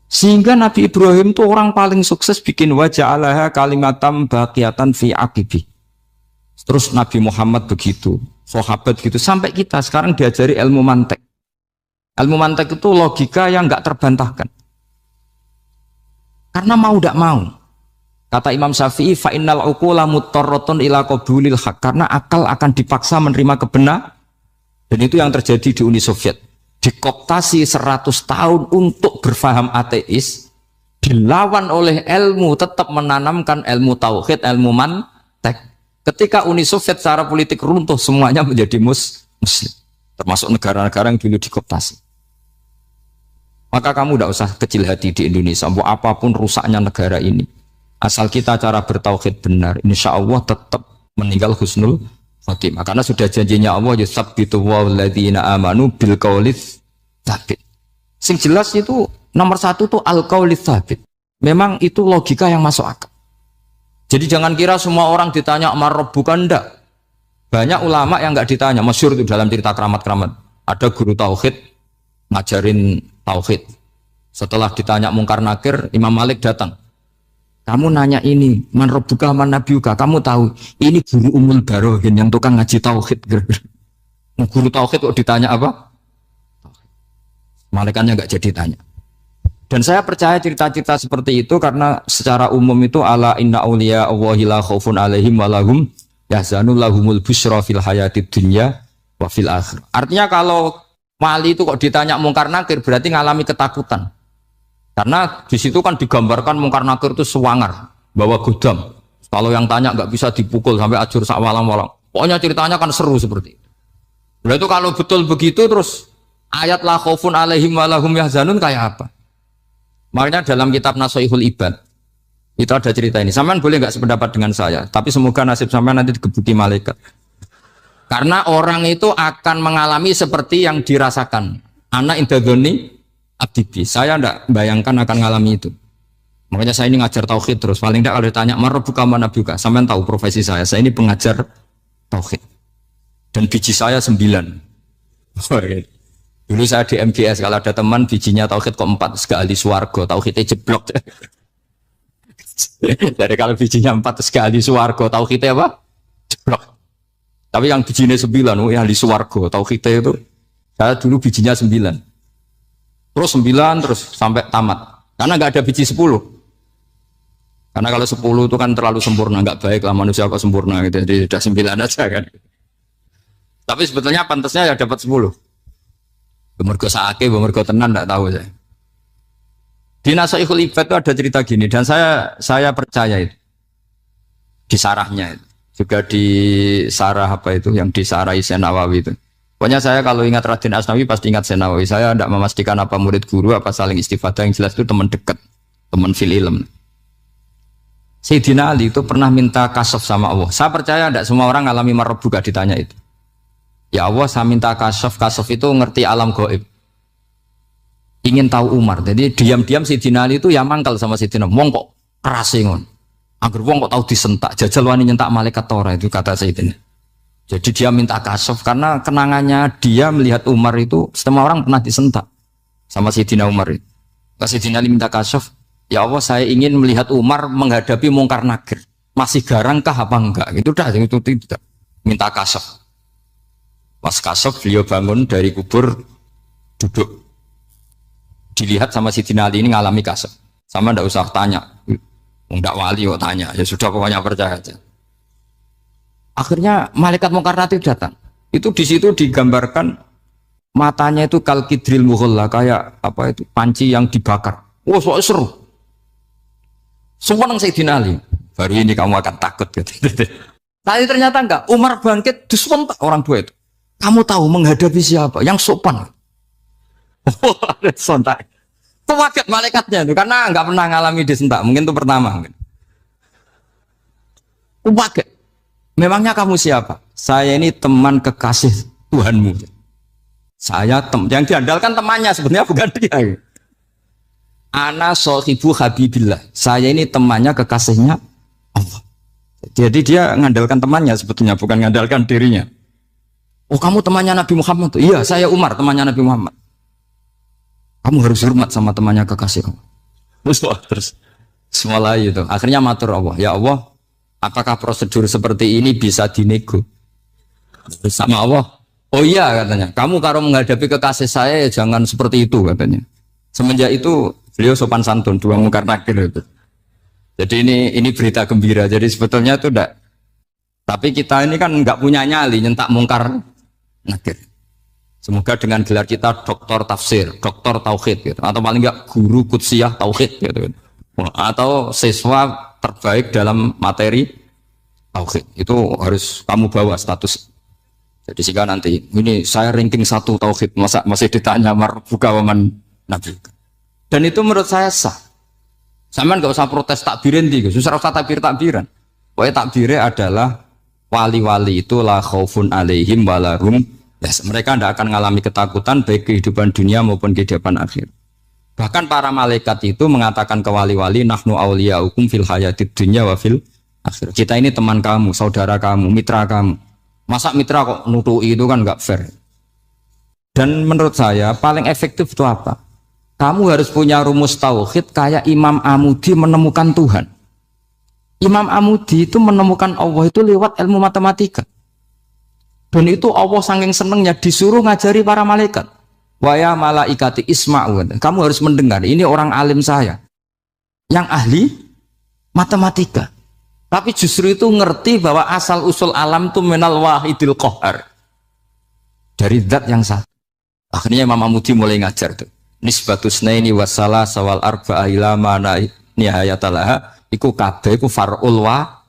Sehingga Nabi Ibrahim itu orang paling sukses bikin waja'alaha kalimatam baqiyatan fi aqibi. Terus Nabi Muhammad begitu, sahabat gitu, sampai kita sekarang diajari ilmu mantek. Ilmu mantek itu logika yang nggak terbantahkan. Karena mau tidak mau. Kata Imam Syafi'i, fa innal uqula muttarratun ila qabulil haq, karena akal akan dipaksa menerima kebenaran. Dan itu yang terjadi di Uni Soviet. Dikoptasi 100 tahun untuk berfaham ateis, dilawan oleh ilmu, tetap menanamkan ilmu tauhid, ilmu mantek. Ketika Uni Soviet secara politik runtuh, semuanya menjadi muslim, termasuk negara-negara yang dulu dikoptasi. Maka kamu tidak usah kecil hati di Indonesia, mau apapun rusaknya negara ini, asal kita cara bertauhid benar, insya Allah tetap meninggal husnul khotimah. Karena sudah janjinya Allah, yusabbitu walladzina amanu bil qaulits tsabit. Sing jelas itu nomor satu tuh al qaulits tsabit. Memang itu logika yang masuk akal. Jadi jangan kira semua orang ditanya marabbuka, enggak. Banyak ulama yang enggak ditanya, masyhur itu dalam cerita keramat-keramat. Ada guru tauhid ngajarin tauhid. Setelah ditanya mungkar nakir, Imam Malik datang. Kamu nanya ini, man rabbuka man nabiyuka, kamu tahu ini guru Ummul Barohin yang tukang ngaji tauhid. Guru tauhid kok ditanya apa? Malaikatnya enggak jadi tanya. Dan saya percaya cerita-cerita seperti itu karena secara umum itu ala inna auliya Allahi la khaufun alaihim wa lahum yahzanun lahumul busyra fil hayatid dunya wa fil akhirah. Artinya kalau wali itu kok ditanya mungkar nakir berarti ngalami ketakutan. Karena di situ kan digambarkan mungkar nakir itu sewangar, bawa godam. Kalau yang tanya nggak bisa dipukul sampai ajur sak walang-walang. Pokoknya ceritanya kan seru seperti itu. Berarti kalau betul begitu terus ayat la khaufun alaihim wa lahum yahzanun kayak apa? Makanya dalam kitab Nasoihul Ibad itu ada cerita ini. Sampean boleh nggak sependapat dengan saya, tapi semoga nasib sampean nanti digebuki malaikat. Karena orang itu akan mengalami seperti yang dirasakan. Anak indadoni abdibi. Saya tidak bayangkan akan mengalami itu. Makanya saya ini ngajar tauhid terus. Paling tidak kalau ditanya marabbuka man nabiyuka, sampean tahu profesi saya. Saya ini pengajar tauhid. Dan biji saya 9. Dulu saya di MGS, kalau ada teman bijinya tauhid kok 4, sekali swargo, tauhidnya jeblok. Jadi kalau bijinya 4 sekali swargo, tauhidnya apa? Jeblok. Tapi yang bijinya 9, yang di swargo, tauhidnya itu, saya dulu bijinya 9. Terus 9 terus sampai tamat. Karena nggak ada biji 10. Karena kalau 10 itu kan terlalu sempurna, nggak baik lah manusia kok sempurna gitu. Jadi sudah 9 aja kan. Tapi sebetulnya pantasnya ya dapat 10. Mergo sakake, mergo tenan ndak tahu saya. Di Nasaihul Ibad itu ada cerita gini dan saya percaya itu. Di sarahnya itu. Juga di sarah apa itu yang di sarah Syekh Nawawi itu. Pokoknya saya kalau ingat Raden Asnawi pasti ingat Syekh Nawawi. Saya tidak memastikan apa murid guru apa saling istifadah, yang jelas itu teman dekat, teman fil ilm. Sayyidina Ali itu pernah minta kasaf sama Allah. Saya percaya tidak semua orang alami marbuka ditanya itu. Ya Allah, saya minta kasaf itu ngerti alam gaib. Ingin tahu Umar. Jadi diam-diam Sayyidina Ali itu ya mangkal sama Sayyidina. Wong kok keras ngon. Angger wong kok tahu disentak. Jajal wani nyentak malaikat Tora itu kata Sayyidina. Jadi dia minta kasaf karena kenangannya dia melihat Umar itu semua orang pernah disentak sama Sayyidina Umar itu. Sayyidina Ali minta kasaf. Ya Allah, saya ingin melihat Umar menghadapi Mungkar Nakir. Masih garangkah apa enggak? Itu dah itu tidak. Minta kasaf. Pas kasaf beliau bangun dari kubur, duduk. Dilihat sama Sayyidina Ali ini ngalami kasaf. Sama ndak usah tanya. Ndak wali kok tanya. Ya sudah pokoknya percaya aja. Akhirnya malaikat Mungkar Nakir datang. Itu di situ digambarkan matanya itu kalkidril mughalla, kayak apa itu panci yang dibakar. Wah, soalnya seru. Semua nang Sayyidina Ali. Baru ini kamu akan takut gitu. Tapi ternyata enggak. Umar bangkit disentak orang tua itu. Kamu tahu menghadapi siapa? Yang sopan. Oh, ada sontak. Kaget malaikatnya itu karena enggak pernah ngalami disentak. Mungkin itu pertama. Kaget. Memangnya kamu siapa? Saya ini teman kekasih Tuhanmu. Saya yang diandalkan temannya sebenarnya bukan dia. Ana sohibu habibillah. Saya ini temannya kekasihnya Allah. Jadi dia mengandalkan temannya sebetulnya, bukan mengandalkan dirinya. Oh, kamu temannya Nabi Muhammad? Iya, saya Umar, temannya Nabi Muhammad. Kamu harus hormat sama temannya kekasih kamu. Terus mulai itu. Akhirnya matur Allah. Ya Allah, apakah prosedur seperti ini bisa dinego? Sama Allah. Oh iya katanya. Kamu kalau menghadapi kekasih saya ya jangan seperti itu katanya. Semenjak itu beliau sopan santun, dua Mungkar Nakir itu. Jadi ini berita gembira. Jadi sebetulnya itu enggak. Tapi kita ini kan enggak punya nyali nyentak Mungkar Nakir. Semoga dengan gelar kita doktor tafsir, doktor tauhid gitu. Atau paling enggak guru kudsiyah tauhid gitu. Atau siswa terbaik dalam materi tauhid. Itu harus kamu bawa status. Jadi sehingga nanti ini saya ranking 1 tauhid, masa masih ditanya marbuka waman nabi. Dan itu menurut saya sah. Sampean enggak usah protes takbirin di, susah usah takbiran. Pokoknya takbirnya adalah wali-wali itu la khaufun alaihim walahum. Yes, mereka tidak akan mengalami ketakutan baik kehidupan dunia maupun kehidupan akhir. Bahkan para malaikat itu mengatakan ke wali-wali nahnu auliyaukum fil hayatid dunya wa fil akhir. Kita ini teman kamu, saudara kamu, mitra kamu. Masa mitra kok nutui itu kan enggak fair. Dan menurut saya paling efektif itu apa? Kamu harus punya rumus tauhid kayak Imam Amudi menemukan Tuhan. Imam Amudi itu menemukan Allah itu lewat ilmu matematika. Dan itu Allah saking senengnya disuruh ngajari para malaikat. Wa ya malaikati isma'u. Kamu harus mendengar, ini orang alim saya yang ahli matematika. Tapi justru itu ngerti bahwa asal usul alam itu minal wahidil qahar. Dari zat yang satu. Akhirnya Imam Amudi mulai ngajar tuh. Nisbatus naini wassalah sawal arba'ah ila mana nihayatalaha iku kabeh iku far'ul wa